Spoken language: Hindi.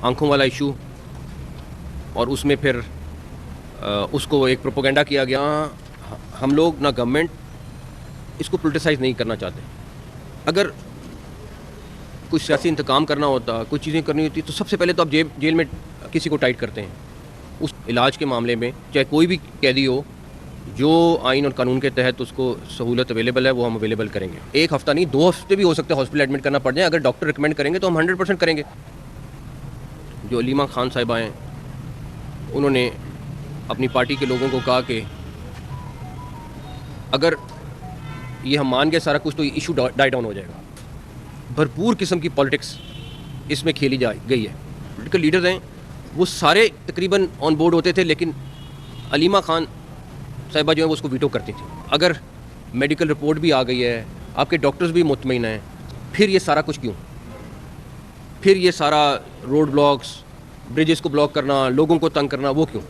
आंखों वाला इशू, और उसमें फिर उसको एक प्रोपोगेंडा किया गया। हम लोग ना गवर्नमेंट इसको पोलिटिसाइज नहीं करना चाहते। अगर कुछ सियासी इंतकाम करना होता, कुछ चीज़ें करनी होती, तो सबसे पहले तो आप जेल में किसी को टाइट करते हैं। उस इलाज के मामले में चाहे कोई भी कैदी हो, जो आइन और कानून के तहत उसको सहूलत अवेलेबल है वो हम अवेलेबल करेंगे। 1 हफ्ता नहीं, 2 हफ्ते भी हो सकते हैं हॉस्पिटल एडमिट करना पड़ जाए। अगर डॉक्टर रिकमेंड करेंगे तो हम 100% करेंगे। जो अलीमा खान साहिबा हैं, उन्होंने अपनी पार्टी के लोगों को कहा कि अगर ये हम मान गए सारा कुछ तो ये इशू डाई डाउन हो जाएगा। भरपूर किस्म की पॉलिटिक्स इसमें खेली जा गई है। पॉलिटिकल लीडर्स हैं, वो सारे तकरीबन ऑन बोर्ड होते थे, लेकिन अलीमा खान साहिबा जो है वो उसको वीटो करती थी। अगर मेडिकल रिपोर्ट भी आ गई है, आपके डॉक्टर्स भी मुतमईन हैं, फिर ये सारा कुछ क्यों? फिर ये सारा रोड ब्लॉक्स, ब्रिजेस को ब्लॉक करना, लोगों को तंग करना, वो क्यों?